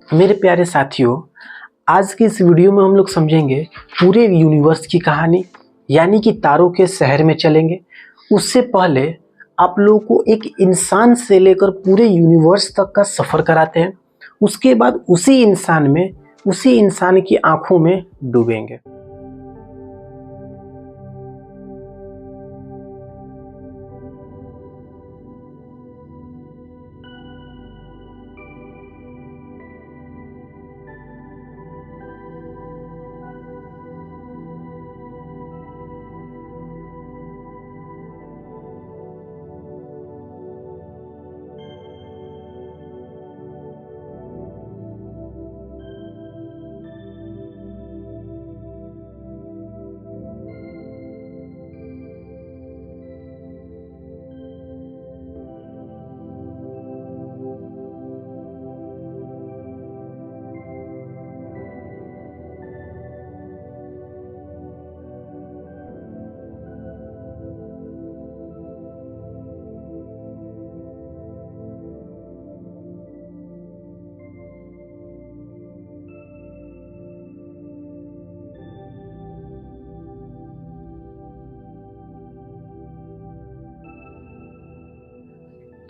मेरे प्यारे साथियों, आज की इस वीडियो में हम लोग समझेंगे पूरे यूनिवर्स की कहानी, यानी कि तारों के शहर में चलेंगे। उससे पहले आप लोगों को एक इंसान से लेकर पूरे यूनिवर्स तक का सफ़र कराते हैं। उसके बाद उसी इंसान की आंखों में डूबेंगे।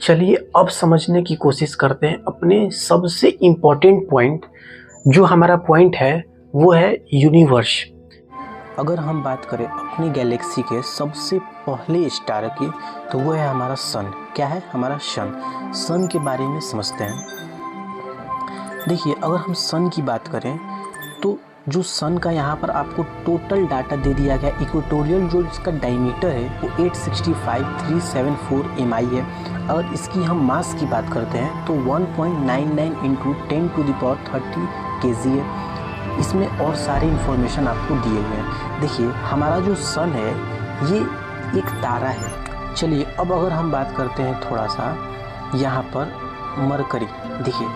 चलिए अब समझने की कोशिश करते हैं अपने सबसे इम्पोर्टेंट पॉइंट। जो हमारा पॉइंट है वो है यूनिवर्स। अगर हम बात करें अपनी गैलेक्सी के सबसे पहले स्टार की, तो वो है हमारा सन। क्या है? हमारा सन के बारे में समझते हैं। देखिए, अगर हम सन की बात करें तो जो सन का यहाँ पर आपको टोटल डाटा दे दिया गया, इक्वेटोरियल जो इसका डायमीटर है वो 865,374 mi है। अगर इसकी हम मास की बात करते हैं तो 1.99 × 10⁻30 kg है। इसमें और सारे इन्फॉर्मेशन आपको दिए हुए हैं। देखिए, हमारा जो सन है ये एक तारा है। चलिए अब अगर हम बात करते हैं थोड़ा सा यहाँ पर मरकरी। देखिए,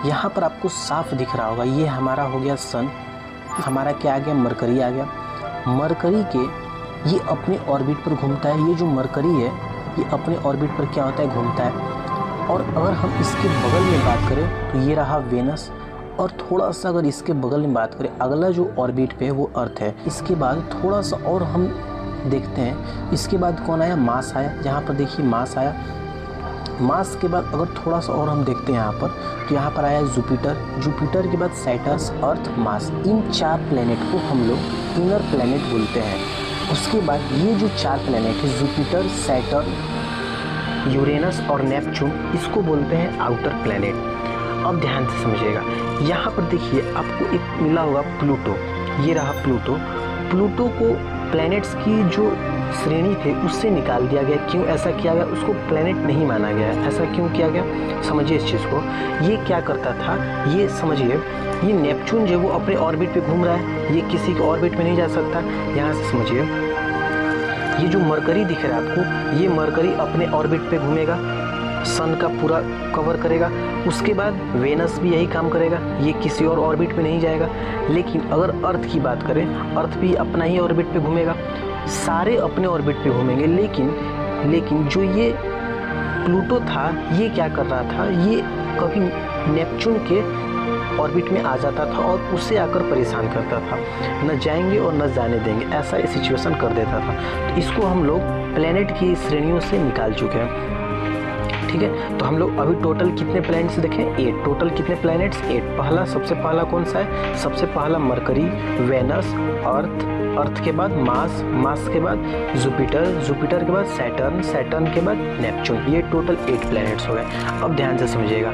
यहाँ पर आपको साफ दिख रहा होगा, ये हमारा हो गया सन। हमारा क्या आ गया? मरकरी आ गया। मरकरी के ये अपने ऑर्बिट पर घूमता है। ये जो मरकरी है ये अपने ऑर्बिट पर क्या होता है? घूमता है। और अगर हम इसके बगल में बात करें तो ये रहा वेनस। और थोड़ा सा अगर इसके बगल में बात करें, अगला जो ऑर्बिट पे है वो अर्थ है। इसके बाद थोड़ा सा और हम देखते हैं, इसके बाद कौन आया? मार्स आया। यहाँ पर देखिए मार्स आया। मार्स के बाद अगर थोड़ा सा और हम देखते हैं यहाँ पर, तो यहाँ पर आया जुपिटर के बाद सैटर्न, अर्थ, मार्स। इन 4 प्लैनेट को हम लोग इनर प्लैनेट बोलते हैं। उसके बाद ये जो 4 प्लैनेट है, जुपिटर, सैटर्न, यूरेनस और नेपच्यून, इसको बोलते हैं आउटर प्लैनेट। अब ध्यान से समझिएगा, यहाँ पर देखिए आपको एक मिला होगा प्लूटो। ये रहा प्लूटो को प्लैनेट्स की जो श्रेणी थे उससे निकाल दिया गया। क्यों ऐसा किया गया? उसको प्लैनेट नहीं माना गया। ऐसा क्यों किया गया? समझिए इस चीज़ को। ये क्या करता था, ये समझिए, ये नेपच्यून जो वो अपने ऑर्बिट पे घूम रहा है, ये किसी के ऑर्बिट में नहीं जा सकता। यहाँ से समझिए, ये जो मरकरी दिख रहा है आपको, ये मरकरी अपने ऑर्बिट पे घूमेगा, सन का पूरा कवर करेगा। उसके बाद वेनस भी यही काम करेगा, ये किसी और ऑर्बिट पे नहीं जाएगा। लेकिन अगर अर्थ की बात करें, अर्थ भी अपना ही ऑर्बिट पे घूमेगा, सारे अपने ऑर्बिट पे घूमेंगे। लेकिन जो ये प्लूटो था ये क्या कर रहा था? ये कभी नेपच्यून के ऑर्बिट में आ जाता था और उससे आकर परेशान करता था। न जाएंगे और न जाने देंगे, ऐसा सिचुएशन कर देता था। तो इसको हम लोग प्लैनेट की श्रेणियों से निकाल चुके हैं। ठीक है, तो हम लोग अभी टोटल कितने प्लैनेट्स देखें? 8। टोटल कितने प्लैनेट्स? 8। सबसे पहला कौन सा है? सबसे पहला मरकरी, वेनस, अर्थ के बाद मार्स के बाद जुपिटर के बाद सैटर्न के बाद नेपच्यून। ये टोटल 8 प्लैनेट्स हो गए। अब ध्यान से समझिएगा,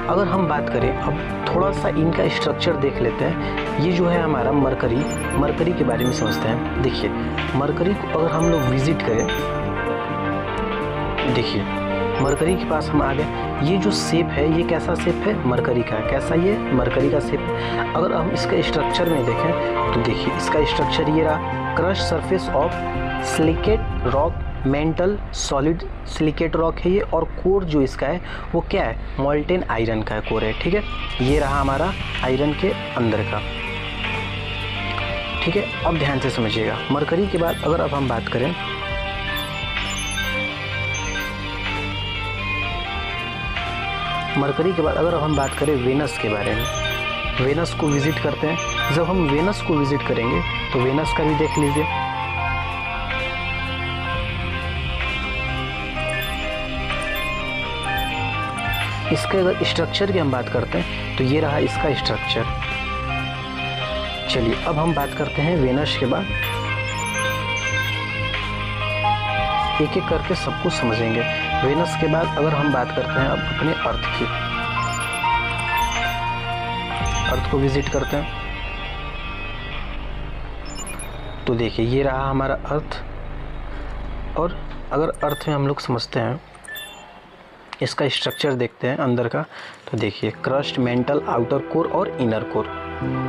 अगर हम बात करें, अब थोड़ा सा इनका स्ट्रक्चर देख लेते हैं। ये जो है हमारा मरकरी के बारे में समझते हैं। देखिए, मरकरी को अगर हम लोग विजिट करें, देखिए मरकरी के पास हम आ गए। ये जो शेप है ये कैसा शेप है? मरकरी का। कैसा? ये मरकरी का शेप है। अगर हम इसका स्ट्रक्चर में देखें तो देखिए इसका स्ट्रक्चर ये रहा, crush surface of silicate rock, mental solid silicate rock है ये। और कोर जो इसका है वो क्या है? मोल्टेन आयरन का कोर है। ठीक है, ये रहा हमारा आयरन के अंदर का। ठीक है, अब ध्यान से समझिएगा, मरकरी के बाद अगर अब हम बात करें, मरकरी के बाद अगर हम बात करें वेनस के बारे में, वेनस को विजिट करते हैं। जब हम वेनस को विजिट करेंगे तो वेनस का भी देख लीजिए। इसके अगर स्ट्रक्चर की हम बात करते हैं तो ये रहा इसका स्ट्रक्चर। चलिए अब हम बात करते हैं वेनस के बाद, एक एक करके सब कुछ समझेंगे। वेनस के बाद अगर हम बात करते हैं अब अपने अर्थ की, अर्थ को विजिट करते हैं तो देखिए ये रहा हमारा अर्थ। और अगर अर्थ में हम लोग समझते हैं, इसका स्ट्रक्चर देखते हैं अंदर का, तो देखिए क्रस्ट, मेंटल, आउटर कोर और इनर कोर।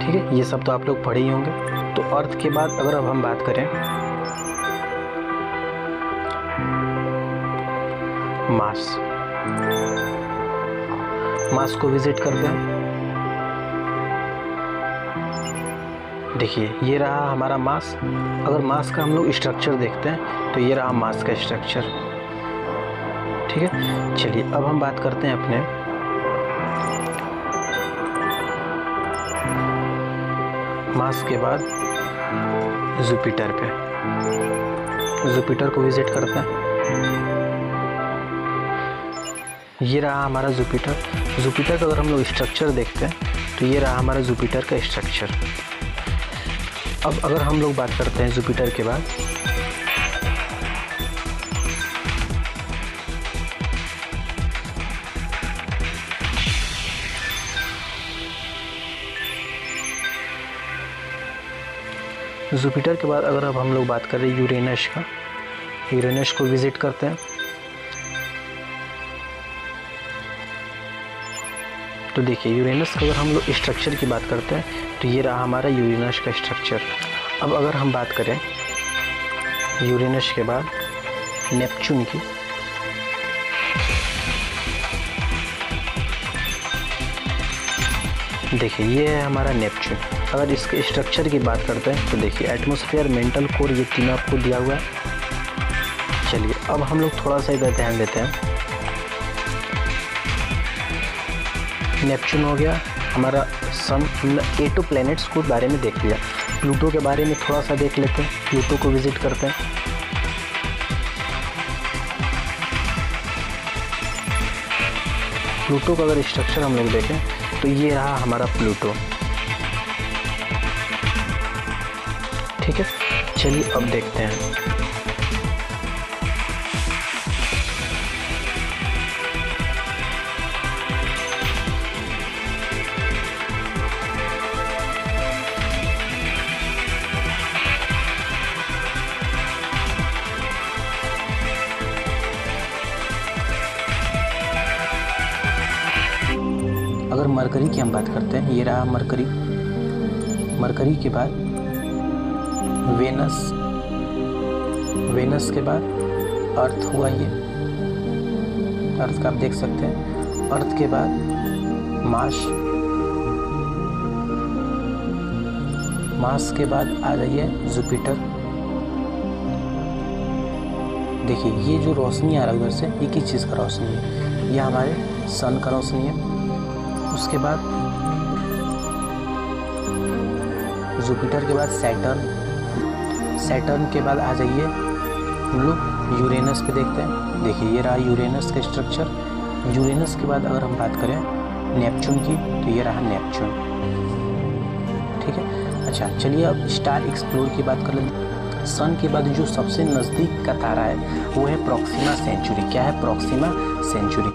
ठीक है, ये सब तो आप लोग पढ़े ही होंगे। तो अर्थ के बाद अगर अब हम बात करें मार्स, मार्स को विजिट करते हैं। देखिए ये रहा हमारा मार्स। अगर मार्स का हम लोग स्ट्रक्चर देखते हैं तो ये रहा मार्स का स्ट्रक्चर। ठीक है, चलिए अब हम बात करते हैं अपने मार्स के बाद जुपिटर पे। जुपिटर को विजिट करते हैं। ये रहा हमारा जुपिटर। जुपिटर का अगर हम लोग स्ट्रक्चर देखते हैं तो ये रहा हमारा जुपिटर का स्ट्रक्चर। अब अगर हम लोग बात करते हैं जुपिटर के बाद जुपिटर के बाद अगर अब हम लोग बात करें यूरेनस का, यूरेनस को विजिट करते हैं तो देखिए यूरेनस का अगर हम लोग स्ट्रक्चर की बात करते हैं तो ये रहा हमारा यूरेनस का स्ट्रक्चर। अब अगर हम बात करें यूरेनस के बाद नेपच्यून की, देखिए ये है हमारा नेपच्यून। अगर इसके स्ट्रक्चर की बात करते हैं तो देखिए एटमॉस्फेयर, मेंटल कोर, ये तीनों आपको दिया हुआ है। चलिए अब हम लोग थोड़ा सा इधर ध्यान देते हैं। नेपच्यून हो गया हमारा सन, 8 प्लैनेट्स को बारे में देख लिया। प्लूटो के बारे में थोड़ा सा देख लेते हैं। प्लूटो को विजिट करते हैं। प्लूटो का अगर स्ट्रक्चर हम लोग देखें तो ये रहा हमारा प्लूटो। ठीक है, चलिए अब देखते हैं अगर मरकरी की हम बात करते हैं। ये रहा मरकरी। मरकरी के बाद वेनस, वेनस के बाद अर्थ हुआ। ये अर्थ का आप देख सकते हैं। अर्थ के बाद मार्स, मार्स के बाद आ जाइए जुपिटर। देखिए ये जो रोशनी आ रहा है उधर से, एक ही चीज़ का रोशनी है, ये हमारे सन का रोशनी है। उसके बाद जुपिटर के बाद सैटर्न, सैटर्न के बाद आ जाइए हम लोग यूरेनस पे देखते हैं। देखिए ये रहा यूरेनस का स्ट्रक्चर। यूरेनस के बाद अगर हम बात करें नेपच्यून की तो ये रहा नेपच्यून। ठीक है, अच्छा चलिए अब स्टार एक्सप्लोर की बात कर लेते। सन के बाद जो सबसे नज़दीक का तारा है वो है प्रॉक्सिमा सेंचुरी। क्या है? Proxima Centauri.